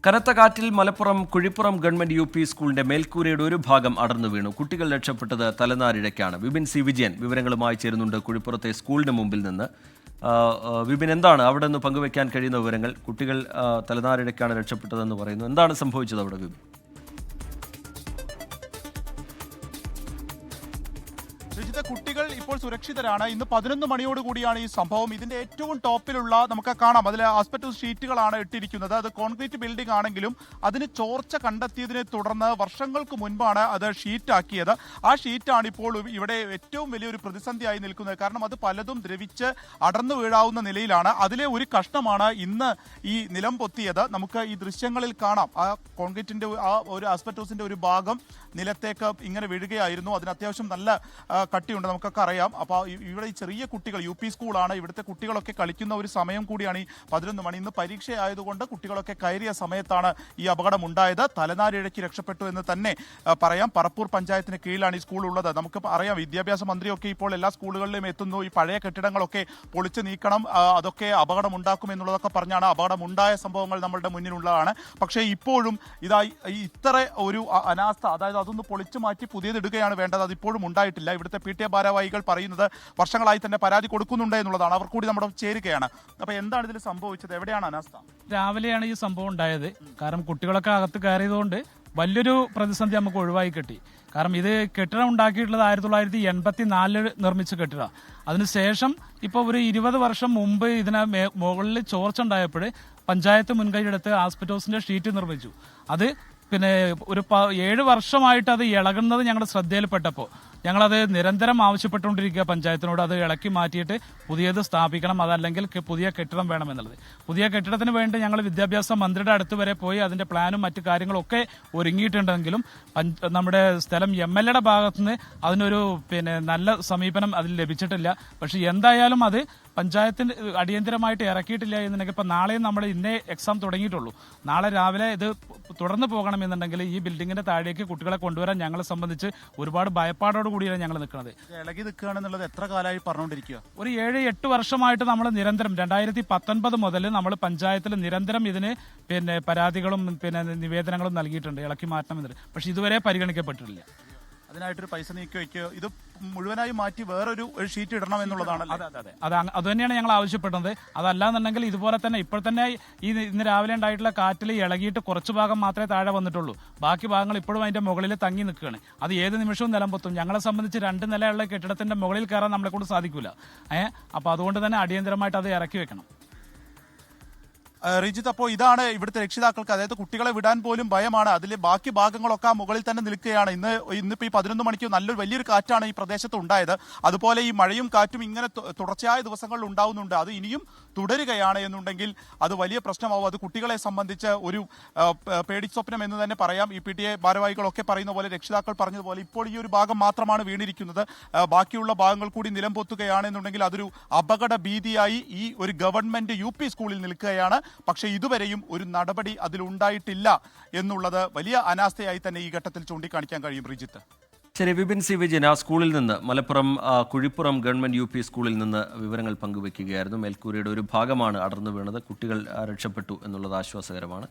കനത്ത കാറ്റിൽ Malappuram Kuzhippuram government UP. സ്കൂളിന്റെ മേൽക്കൂരയുടെ ഒരു ഭാഗം അടർന്നു വീണു. കുട്ടികൾ രക്ഷപ്പെട്ടത് തലനാരിഴയ്ക്കാണ്. വിപിൻ സി വിജയൻ വിവരങ്ങളുമായി ചേരുന്നുണ്ട് കുഴിപ്പുറത്തെ സ്കൂളിന് മുമ്പിൽ നിന്ന്. വിപിൻ, എന്താണ് അവിടെ നിന്ന് പങ്കുവയ്ക്കാൻ കഴിയുന്ന വിവരങ്ങൾ? കുട്ടികൾ തലനാരിഴയ്ക്കാണ് രക്ഷപ്പെട്ടതെന്ന് പറയുന്നു. എന്താണ് സംഭവിച്ചത് അവിടെ, വിപിൻ? കുട്ടികൾ ഇപ്പോൾ സുരക്ഷിതരാണ്. ഇന്ന് 11 മണിയോടുകൂടിയാണ് ഈ സംഭവം. ഇതിന്റെ ഏറ്റവും ടോപ്പിലുള്ള നമുക്ക് കാണാം, അതിൽ ആസ്പെറ്റോസ് ഷീറ്റുകളാണ് ഇട്ടിരിക്കുന്നത്. അത് കോൺക്രീറ്റ് ബിൽഡിംഗ് ആണെങ്കിലും അതിന് ചോർച്ച കണ്ടെത്തിയതിനെ തുടർന്ന് വർഷങ്ങൾക്ക് മുൻപാണ് അത് ഷീറ്റാക്കിയത്. ആ ഷീറ്റാണ് ഇപ്പോൾ ഇവിടെ ഏറ്റവും വലിയൊരു പ്രതിസന്ധിയായി നിൽക്കുന്നത്. കാരണം അത് പലതും ദ്രവിച്ച് അടർന്നു വീഴാവുന്ന നിലയിലാണ്. അതിലെ ഒരു കഷ്ണമാണ് ഇന്ന് ഈ നിലം പൊത്തിയത്. നമുക്ക് ഈ ദൃശ്യങ്ങളിൽ കാണാം, ആ കോൺക്രീറ്റിന്റെ ആ ഒരു ആസ്പെറ്റോസിന്റെ ഒരു ഭാഗം നിലത്തേക്ക് ഇങ്ങനെ വീഴുകയായിരുന്നു. അതിന് അത്യാവശ്യം നല്ല കട്ടിയുണ്ട്, നമുക്കൊക്കെ അറിയാം. അപ്പോൾ ഇവിടെ ഈ ചെറിയ കുട്ടികൾ, യു.പി. സ്കൂളാണ്, ഇവിടുത്തെ കുട്ടികളൊക്കെ കളിക്കുന്ന ഒരു സമയം കൂടിയാണ് ഈ 11 മണി. ഇന്ന് പരീക്ഷയായതുകൊണ്ട് കുട്ടികളൊക്കെ കയറിയ സമയത്താണ് ഈ അപകടം ഉണ്ടായത്. തലനാരിഴയ്ക്ക് രക്ഷപ്പെട്ടു എന്ന് തന്നെ പറയാം. പറപ്പൂർ പഞ്ചായത്തിന് കീഴിലാണ് ഈ സ്കൂൾ ഉള്ളത്. നമുക്ക് അറിയാം, വിദ്യാഭ്യാസ മന്ത്രിയൊക്കെ ഇപ്പോൾ എല്ലാ സ്കൂളുകളിലും എത്തുന്നു. ഈ പഴയ കെട്ടിടങ്ങളൊക്കെ പൊളിച്ചു നീക്കണം, അതൊക്കെ അപകടം ഉണ്ടാക്കും എന്നുള്ളതൊക്കെ പറഞ്ഞാണ്. അപകടമുണ്ടായ സംഭവങ്ങൾ നമ്മളുടെ മുന്നിലുള്ളതാണ്. പക്ഷേ ഇപ്പോഴും ഇത്ര ഒരു അനാസ്ഥ, അതായത് അതൊന്ന് പൊളിച്ചു മാറ്റി പുതിയതിടുകയാണ് വേണ്ടത്. അതിപ്പോഴും ഉണ്ടായിട്ടില്ല. ഇവിടുത്തെ PTA ഭാരവാഹികൾ പറയുന്നത് വർഷങ്ങളായി തന്നെ പരാതി കൊടുക്കുന്നുണ്ട് എന്നുള്ളതാണ്. അവർ കൂടി നമ്മുടെ ചേരുകയാണ്. അപ്പൊ എന്താണ് ഇതിൽ സംഭവിച്ചത്? എവിടെയാണ് അനാസ്ഥ? രാവിലെയാണ് ഈ സംഭവം ഉണ്ടായത്. കാരണം കുട്ടികളൊക്കെ അകത്ത് കയറിയതുകൊണ്ട് വലിയൊരു പ്രതിസന്ധി നമുക്ക് ഒഴിവായി കിട്ടി. കാരണം ഇത് കെട്ടിടം ഉണ്ടാക്കിയിട്ടുള്ളത് 1984 നിർമ്മിച്ച കെട്ടിടം. അതിനുശേഷം ഇപ്പോൾ ഒരു 20 വർഷം മുമ്പ് ഇതിന് മുകളിൽ ചോർച്ച ഉണ്ടായപ്പോൾ പഞ്ചായത്ത് മുൻകൈയെടുത്ത് ആസ്പെറ്റോസിന്റെ ഷീറ്റ് നിർമ്മിച്ചു. അത് പിന്നെ ഒരു 7 വർഷമായിട്ട് അത് ഇളകുന്നത് ഞങ്ങളുടെ ശ്രദ്ധയിൽപ്പെട്ടപ്പോൾ ഞങ്ങളത് നിരന്തരം ആവശ്യപ്പെട്ടുകൊണ്ടിരിക്കുക പഞ്ചായത്തിനോട്. അത് ഇളക്കി മാറ്റിയിട്ട് പുതിയത് സ്ഥാപിക്കണം, അതല്ലെങ്കിൽ പുതിയ കെട്ടിടം വേണമെന്നുള്ളത്. പുതിയ കെട്ടിടത്തിന് വേണ്ടി ഞങ്ങൾ വിദ്യാഭ്യാസ മന്ത്രിയുടെ അടുത്ത് വരെ പോയി അതിന്റെ പ്ലാനും മറ്റു കാര്യങ്ങളൊക്കെ ഒരുങ്ങിയിട്ടുണ്ടെങ്കിലും നമ്മുടെ സ്ഥലം MLA ഭാഗത്തുനിന്ന് അതിനൊരു നല്ല സമീപനം അതിൽ ലഭിച്ചിട്ടില്ല. പക്ഷെ എന്തായാലും അത് പഞ്ചായത്തിന് അടിയന്തരമായിട്ട് ഇറക്കിയിട്ടില്ല എന്നുണ്ടെങ്കിൽ ഇപ്പം നാളെയും നമ്മൾ ഇന്നേ എക്സാം തുടങ്ങിയിട്ടുള്ളൂ. നാളെ രാവിലെ ഇത് തുടർന്ന് പോകണമെന്നുണ്ടെങ്കിൽ ഈ ബിൽഡിങ്ങിന്റെ താഴേക്ക് കുട്ടികളെ കൊണ്ടുവരാൻ ഞങ്ങളെ സംബന്ധിച്ച് ഒരുപാട് ഭയപ്പാടോട് കൂടിയാണ് ഞങ്ങൾ നിൽക്കുന്നത്. ഇളകി നിൽക്കുകയാണെന്നുള്ളത് എത്ര കാലമായി പറഞ്ഞുകൊണ്ടിരിക്കുക? ഒരു 7-8 വർഷമായിട്ട് നമ്മൾ നിരന്തരം 2019 മുതൽ നമ്മൾ പഞ്ചായത്തിൽ നിരന്തരം ഇതിന് പരാതികളും നിവേദനങ്ങളും നൽകിയിട്ടുണ്ട്, ഇളക്കി മാറ്റണമെന്നത്. പക്ഷെ ഇതുവരെ പരിഗണിക്കപ്പെട്ടിട്ടില്ല. അതിനായിട്ടൊരു പൈസ നീക്കി വയ്ക്കുക, ഇത് മുഴുവനായി മാറ്റി വേറൊരു ഷീറ്റ് ഇടണം എന്നുള്ളതാണ്. അതെ, അത് തന്നെയാണ് ഞങ്ങൾ ആവശ്യപ്പെടുന്നത്. അതല്ലാന്നുണ്ടെങ്കിൽ ഇതുപോലെ തന്നെ ഇപ്പോൾ തന്നെ ഇന്ന് രാവിലെ ഉണ്ടായിട്ടുള്ള കാറ്റിൽ ഇളകിയിട്ട് കുറച്ച് ഭാഗം മാത്രമേ താഴെ വന്നിട്ടുള്ളൂ. ബാക്കി ഭാഗങ്ങൾ ഇപ്പോഴും അതിന്റെ മുകളിൽ തങ്ങി നിൽക്കുകയാണ്. അത് ഏത് നിമിഷവും നിലം പൊത്തും. ഞങ്ങളെ സംബന്ധിച്ച് 2 നിലയുള്ള കെട്ടിടത്തിന്റെ മുകളിൽ കയറാൻ നമ്മളെ കൊണ്ട് സാധിക്കില്ല. അപ്പോൾ അതുകൊണ്ട് തന്നെ അടിയന്തരമായിട്ട് അത് ഇറക്കി വെക്കണം. റിജിത്ത്, അപ്പോൾ ഇതാണ് ഇവിടുത്തെ രക്ഷിതാക്കൾക്ക്, അതായത് കുട്ടികളെ വിടാൻ പോലും ഭയമാണ്. അതിലെ ബാക്കി ഭാഗങ്ങളൊക്കെ ആ മുകളിൽ തന്നെ നിൽക്കുകയാണ്. ഇന്നിപ്പോൾ ഈ 11 മണിക്ക് വലിയൊരു കാറ്റാണ് ഈ പ്രദേശത്ത് ഉണ്ടായത്. അതുപോലെ ഈ മഴയും കാറ്റും ഇങ്ങനെ തുടർച്ചയായ ദിവസങ്ങളിൽ ഉണ്ടാവുന്നുണ്ട്. അത് ഇനിയും തുടരുകയാണ് എന്നുണ്ടെങ്കിൽ അത് വലിയ പ്രശ്നമാവും. അത് കുട്ടികളെ സംബന്ധിച്ച് ഒരു പേടിസ്വപ്നം എന്ന് തന്നെ പറയാം. ഈ PTA ഭാരവാഹികളൊക്കെ പറയുന്ന പോലെ, രക്ഷിതാക്കൾ പറഞ്ഞതുപോലെ ഇപ്പോൾ ഈ ഒരു ഭാഗം മാത്രമാണ് വീണിരിക്കുന്നത്. ബാക്കിയുള്ള ഭാഗങ്ങൾ കൂടി നിലം പൊത്തുകയാണെന്നുണ്ടെങ്കിൽ അതൊരു അപകട ഭീതിയായി ഈ ഒരു ഗവൺമെന്റ് UP സ്കൂളിൽ നിൽക്കുകയാണ്. പക്ഷേ ഇതുവരെയും ഒരു നടപടി അതിലുണ്ടായിട്ടില്ല എന്നുള്ളത് വലിയ അനാസ്ഥയായി തന്നെ ഈ ഘട്ടത്തിൽ ചൂണ്ടിക്കാണിക്കാൻ കഴിയും. റിജിത്ത്, ശരി. വിപിൻ സി വിജയൻ ആ സ്കൂളിൽ നിന്ന്, മലപ്പുറം കുഴിപ്പുറം ഗവൺമെന്റ് UP സ്കൂളിൽ നിന്ന് വിവരങ്ങൾ പങ്കുവയ്ക്കുകയായിരുന്നു. മേൽക്കൂരയുടെ ഒരു ഭാഗമാണ് അടർന്നു വീണത്. കുട്ടികൾ രക്ഷപ്പെട്ടു എന്നുള്ളത് ആശ്വാസകരമാണ്.